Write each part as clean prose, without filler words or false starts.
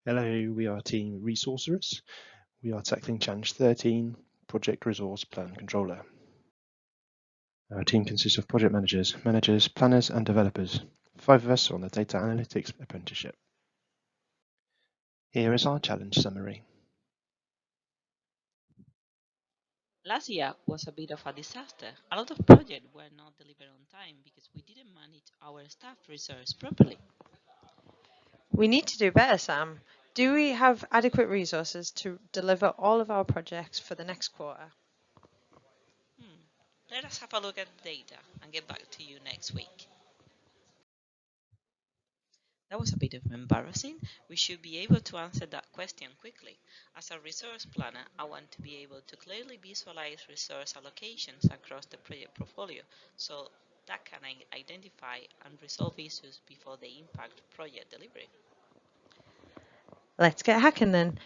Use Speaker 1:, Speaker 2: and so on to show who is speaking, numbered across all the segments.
Speaker 1: Hello, we are Team Resourcers. We are tackling Challenge 13, Project Resource Plan Controller. Our team consists of project managers, planners, and developers. 5 of us are on the Data Analytics Apprenticeship. Here is our challenge summary.
Speaker 2: Last year was a bit of a disaster. A lot of projects were not delivered on time because we didn't manage our staff resource properly.
Speaker 3: We need to do better, Sam. Do we have adequate resources to deliver all of our projects for the next quarter?
Speaker 2: Let us have a look at the data and get back to you next week. That was a bit embarrassing. We should be able to answer that question quickly. As a resource planner, I want to be able to clearly visualize resource allocations across the project portfolio so that can identify and resolve issues before they impact project delivery.
Speaker 3: Let's get hacking then.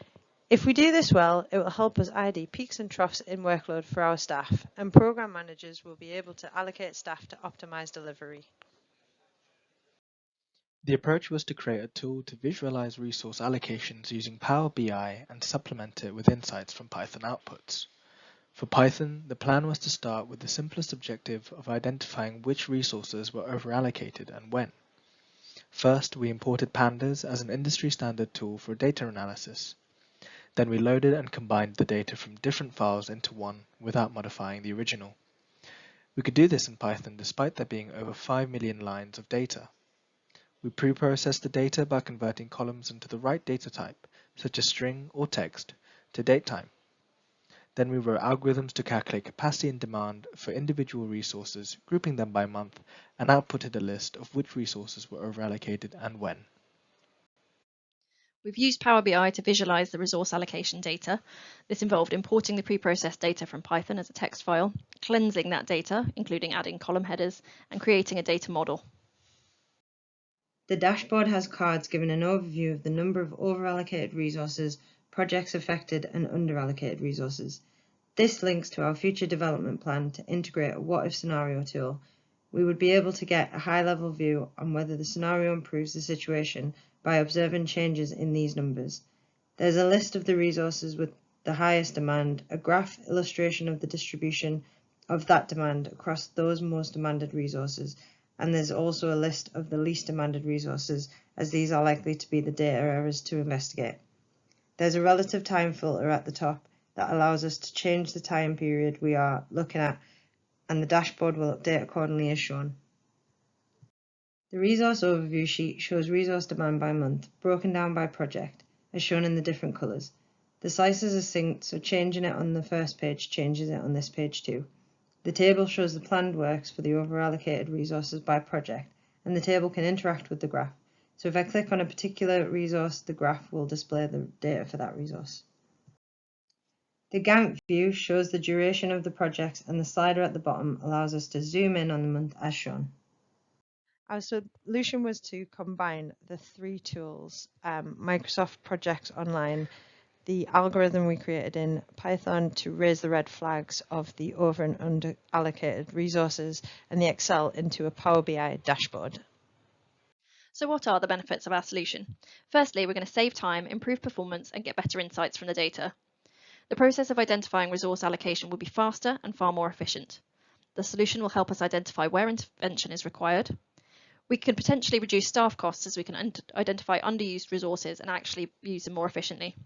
Speaker 3: If we do this well, it will help us ID peaks and troughs in workload for our staff, and program managers will be able to allocate staff to optimize delivery.
Speaker 4: The approach was to create a tool to visualize resource allocations using Power BI and supplement it with insights from Python outputs. For Python, the plan was to start with the simplest objective of identifying which resources were overallocated and when. First, we imported Pandas as an industry standard tool for data analysis. Then we loaded and combined the data from different files into one without modifying the original. We could do this in Python despite there being over 5 million lines of data. We pre-processed the data by converting columns into the right data type, such as string or text, to datetime. Then we wrote algorithms to calculate capacity and demand for individual resources, grouping them by month, and outputted a list of which resources were overallocated and when.
Speaker 5: We've used Power BI to visualize the resource allocation data. This involved importing the pre-processed data from Python as a text file, cleansing that data, including adding column headers, and creating a data model.
Speaker 6: The dashboard has cards giving an overview of the number of overallocated resources, projects affected, and underallocated resources. This links to our future development plan to integrate a what-if scenario tool. We would be able to get a high-level view on whether the scenario improves the situation by observing changes in these numbers. There's a list of the resources with the highest demand, a graph illustration of the distribution of that demand across those most demanded resources, and there's also a list of the least demanded resources, as these are likely to be the data errors to investigate. There's a relative time filter at the top that allows us to change the time period we are looking at, and the dashboard will update accordingly as shown. The resource overview sheet shows resource demand by month, broken down by project, as shown in the different colours. The slices are synced, so changing it on the first page changes it on this page too. The table shows the planned works for the overallocated resources by project, and the table can interact with the graph. So if I click on a particular resource, the graph will display the data for that resource. The Gantt view shows the duration of the projects, and the slider at the bottom allows us to zoom in on the month as shown.
Speaker 3: Our solution was to combine the three tools, Microsoft Projects Online, the algorithm we created in Python to raise the red flags of the over and under allocated resources, and the Excel into a Power BI dashboard.
Speaker 5: So what are the benefits of our solution? Firstly, we're going to save time, improve performance, and get better insights from the data. The process of identifying resource allocation will be faster and far more efficient. The solution will help us identify where intervention is required. We can potentially reduce staff costs as we can identify underused resources and actually use them more efficiently.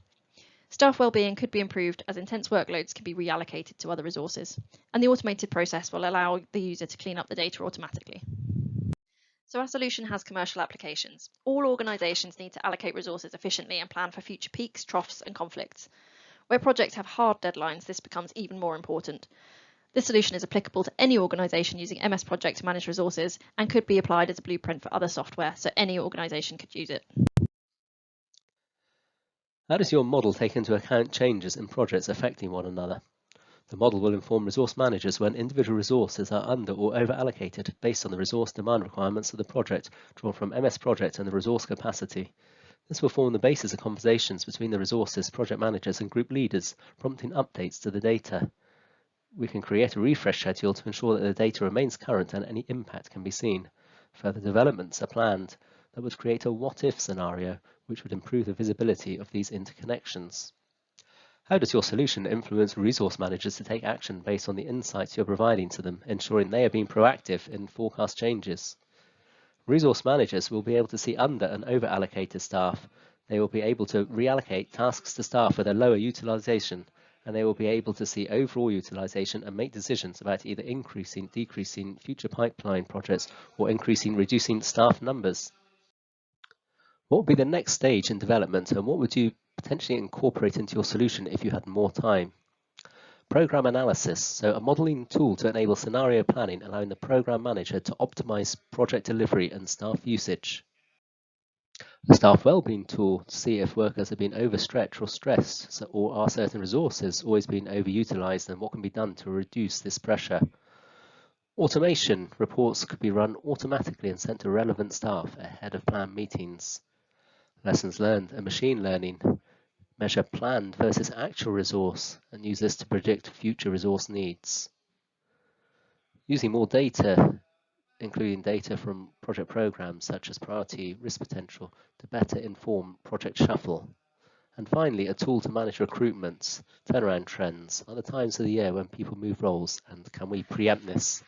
Speaker 5: Staff wellbeing could be improved as intense workloads can be reallocated to other resources, and the automated process will allow the user to clean up the data automatically. So our solution has commercial applications. All organisations need to allocate resources efficiently and plan for future peaks, troughs, and conflicts. Where projects have hard deadlines, this becomes even more important. This solution is applicable to any organisation using MS Project to manage resources and could be applied as a blueprint for other software, so any organisation could use it.
Speaker 7: How does your model take into account changes in projects affecting one another? The model will inform resource managers when individual resources are under or over allocated based on the resource demand requirements of the project drawn from MS Project and the resource capacity. This will form the basis of conversations between the resources, project managers and group leaders, prompting updates to the data. We can create a refresh schedule to ensure that the data remains current and any impact can be seen. Further developments are planned that would create a what-if scenario which would improve the visibility of these interconnections. How does your solution influence resource managers to take action based on the insights you're providing to them, ensuring they are being proactive in forecast changes? Resource managers will be able to see under and over allocated staff. They will be able to reallocate tasks to staff with a lower utilization, and they will be able to see overall utilization and make decisions about either increasing, decreasing future pipeline projects or increasing, reducing staff numbers. What would be the next stage in development, and what would you potentially incorporate into your solution if you had more time? Program analysis, so a modeling tool to enable scenario planning, allowing the program manager to optimize project delivery and staff usage. A staff wellbeing tool to see if workers are being overstretched or stressed, or are certain resources always being overutilized, and what can be done to reduce this pressure. Automation reports could be run automatically and sent to relevant staff ahead of planned meetings. Lessons learned and machine learning. Measure planned versus actual resource and use this to predict future resource needs. Using more data, including data from project programs such as priority, risk potential, to better inform project shuffle. And finally, a tool to manage recruitments, turnaround trends, other times of the year when people move roles, and can we preempt this?